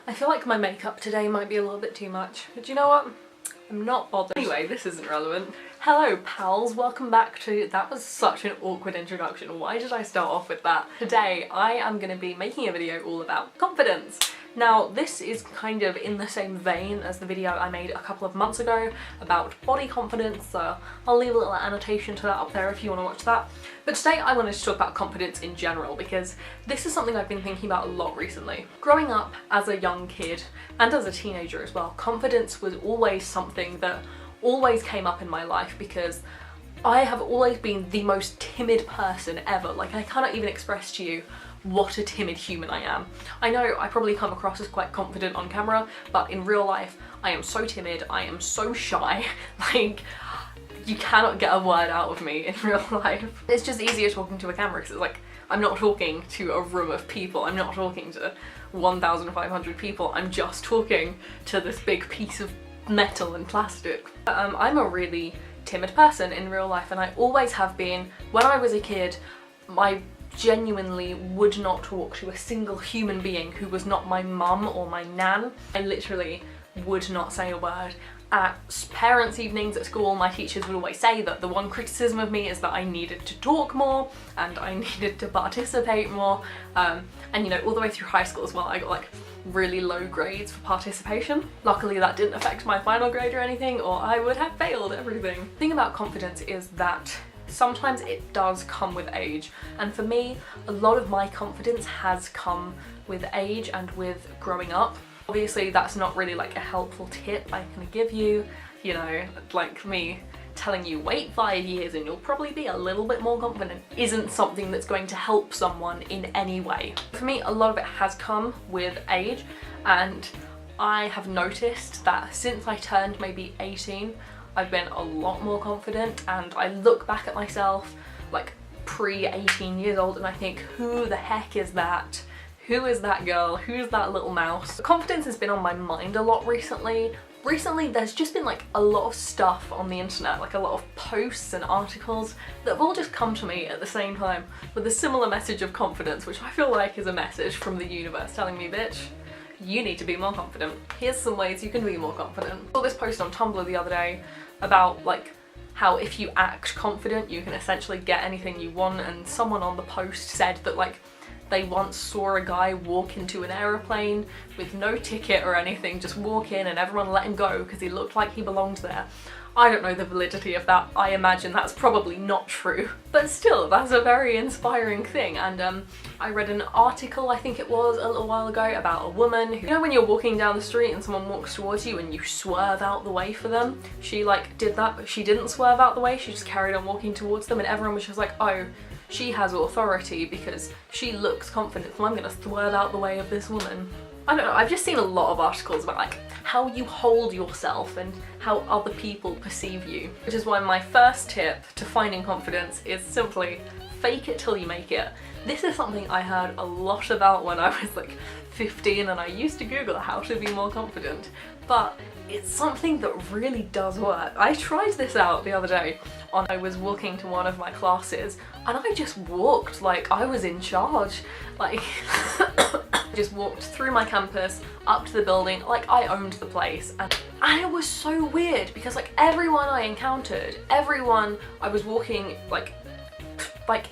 I feel like my makeup today might be a little bit too much, but you know what? I'm not bothered. Anyway, this isn't relevant. Hello pals, welcome back to— that was such an awkward introduction. Why did I start off with that? Today I am going to be making a video all about confidence. Now this is kind of in the same vein as the video I made a couple of months ago about body confidence, so I'll leave a little annotation to that up there if you want to watch that. But today I wanted to talk about confidence in general because this is something I've been thinking about a lot recently. Growing up as a young kid and as a teenager as well, confidence was always something that always came up in my life because I have always been the most timid person ever. Like, I cannot even express to you what a timid human I am. I know I probably come across as quite confident on camera, but in real life I am so timid, I am so shy, like you cannot get a word out of me in real life. It's just easier talking to a camera because it's like, I'm not talking to a room of people, I'm not talking to 1,500 people, I'm just talking to this big piece of metal and plastic. I'm a really timid person in real life and I always have been. When I was a kid, I genuinely would not talk to a single human being who was not my mum or my nan. I literally would not say a word. At parents' evenings at school, my teachers would always say that the one criticism of me is that I needed to talk more and I needed to participate more. And you know, all the way through high school as well, I got like really low grades for participation. Luckily that didn't affect my final grade or anything, or I would have failed everything. The thing about confidence is that sometimes it does come with age, and for me a lot of my confidence has come with age and with growing up. Obviously that's not really like a helpful tip I can give you, you know, like me telling you wait 5 years and you'll probably be a little bit more confident isn't something that's going to help someone in any way. For me, a lot of it has come with age, and I have noticed that since I turned maybe 18, I've been a lot more confident, and I look back at myself like pre-18 years old and I think, who the heck is that? Who is that girl? Who's that little mouse? Confidence has been on my mind a lot recently. Recently there's just been like a lot of stuff on the internet, like a lot of posts and articles that have all just come to me at the same time with a similar message of confidence, which I feel like is a message from the universe telling me, bitch, you need to be more confident. Here's some ways you can be more confident. I saw this post on Tumblr the other day about like how if you act confident you can essentially get anything you want, and someone on the post said that like they once saw a guy walk into an aeroplane with no ticket or anything, just walk in and everyone let him go because he looked like he belonged there. I don't know the validity of that. I imagine that's probably not true, but still, that's a very inspiring thing. And I read an article, I think it was a little while ago, about a woman who, you know when you're walking down the street and someone walks towards you and you swerve out the way for them? She like did that, but she didn't swerve out the way, she just carried on walking towards them, and everyone was just like, oh, she has authority because she looks confident, so I'm gonna swerve out the way of this woman. I don't know, I've just seen a lot of articles about like how you hold yourself and how other people perceive you. Which is why my first tip to finding confidence is simply fake it till you make it. This is something I heard a lot about when I was like 15 and I used to Google how to be more confident, but it's something that really does work. I tried this out the other day. I was walking to one of my classes and I just walked like I was in charge. Like just walked through my campus up to the building like I owned the place, and it was so weird because like everyone I encountered, everyone I was walking like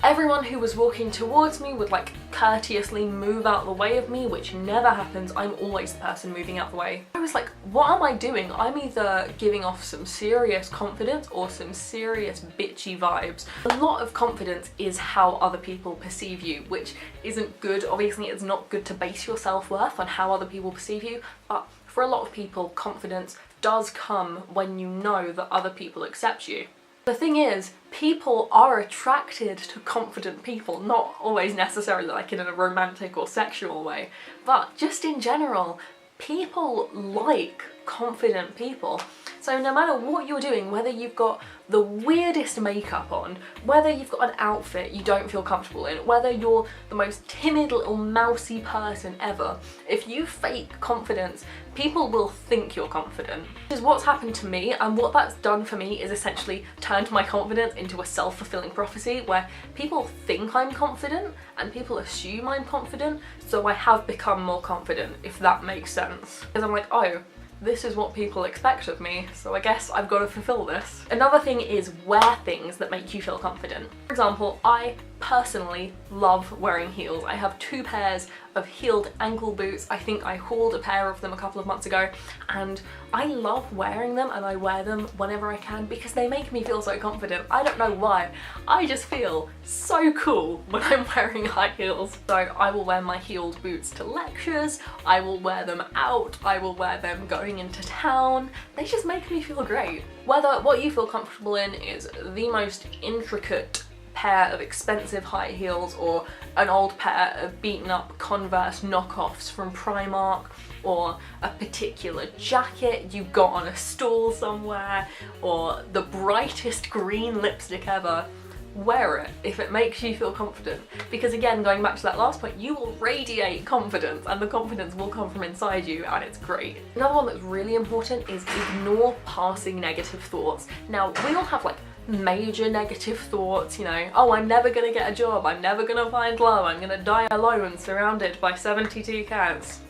everyone who was walking towards me would like courteously move out the way of me, which never happens. I'm always the person moving out the way. I was like, what am I doing? I'm either giving off some serious confidence or some serious bitchy vibes. A lot of confidence is how other people perceive you, which isn't good. Obviously it's not good to base your self-worth on how other people perceive you, but for a lot of people, confidence does come when you know that other people accept you. The thing is, people are attracted to confident people, not always necessarily like in a romantic or sexual way, but just in general, people like confident people. So no matter what you're doing, whether you've got the weirdest makeup on, whether you've got an outfit you don't feel comfortable in, whether you're the most timid little mousy person ever, if you fake confidence, people will think you're confident. Because what's happened to me, and what that's done for me, is essentially turned my confidence into a self-fulfilling prophecy where people think I'm confident and people assume I'm confident, so I have become more confident, if that makes sense. Because I'm like, oh, this is what people expect of me, so I guess I've got to fulfill this. Another thing is wear things that make you feel confident. For example, I personally love wearing heels. I have 2 pairs of heeled ankle boots. I think I hauled a pair of them a couple of months ago, and I love wearing them, and I wear them whenever I can because they make me feel so confident. I don't know why. I just feel so cool when I'm wearing high heels. So I will wear my heeled boots to lectures, I will wear them out, I will wear them going into town. They just make me feel great. Whether what you feel comfortable in is the most intricate pair of expensive high heels or an old pair of beaten up Converse knockoffs from Primark, or a particular jacket you got on a stall somewhere, or the brightest green lipstick ever, wear it if it makes you feel confident. Because again, going back to that last point, you will radiate confidence and the confidence will come from inside you, and it's great. Another one that's really important is ignore passing negative thoughts. Now, we all have like major negative thoughts, you know, oh, I'm never gonna get a job, I'm never gonna find love, I'm gonna die alone surrounded by 72 cats.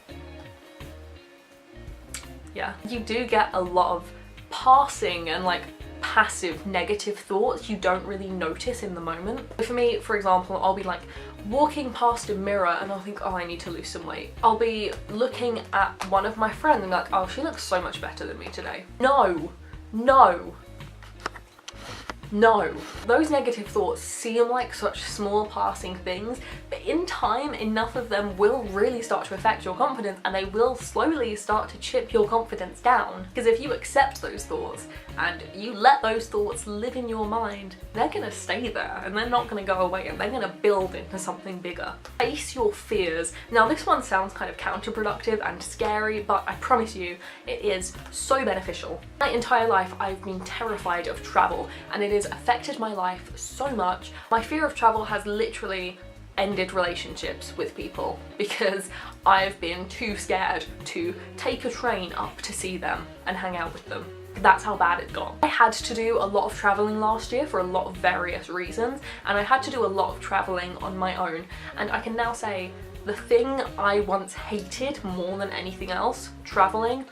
Yeah, you do get a lot of passing and like passive negative thoughts you don't really notice in the moment. For me, for example, I'll be like walking past a mirror and I'll think, oh, I need to lose some weight. I'll be looking at one of my friends and be like, oh, she looks so much better than me today. No, no. No. Those negative thoughts seem like such small passing things, but in time enough of them will really start to affect your confidence, and they will slowly start to chip your confidence down. Because if you accept those thoughts and you let those thoughts live in your mind, they're gonna stay there and they're not gonna go away, and they're gonna build into something bigger. Face your fears. Now this one sounds kind of counterproductive and scary, but I promise you it is so beneficial. My entire life I've been terrified of travel, and it has affected my life so much. My fear of travel has literally ended relationships with people because I've been too scared to take a train up to see them and hang out with them. That's how bad it got. I had to do a lot of traveling last year for a lot of various reasons, and I had to do a lot of traveling on my own, and I can now say the thing I once hated more than anything else, traveling,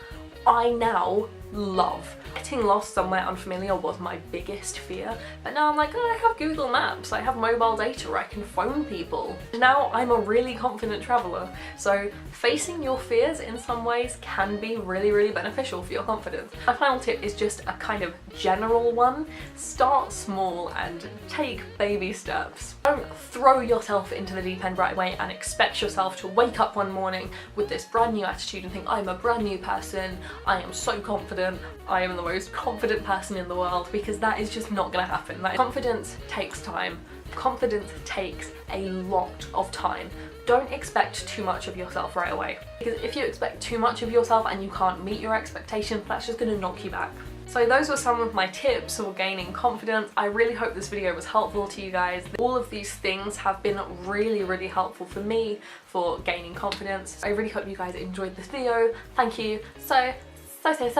I now love. Getting lost somewhere unfamiliar was my biggest fear, but now I'm like, oh, I have Google Maps, I have mobile data, I can phone people. Now I'm a really confident traveller, so facing your fears in some ways can be really, really beneficial for your confidence. My final tip is just a kind of general one. Start small and take baby steps. Don't throw yourself into the deep end right away and expect yourself to wake up one morning with this brand new attitude and think, I'm a brand new person, I am so confident, I am the most confident person in the world, because that is just not gonna happen. Like, confidence takes time. Confidence takes a lot of time. Don't expect too much of yourself right away, because if you expect too much of yourself and you can't meet your expectations, that's just gonna knock you back. So those were some of my tips for gaining confidence. I really hope this video was helpful to you guys. All of these things have been really, really helpful for me for gaining confidence. I really hope you guys enjoyed this video. Thank you so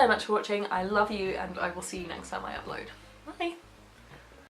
much for watching. I love you, and I will see you next time I upload.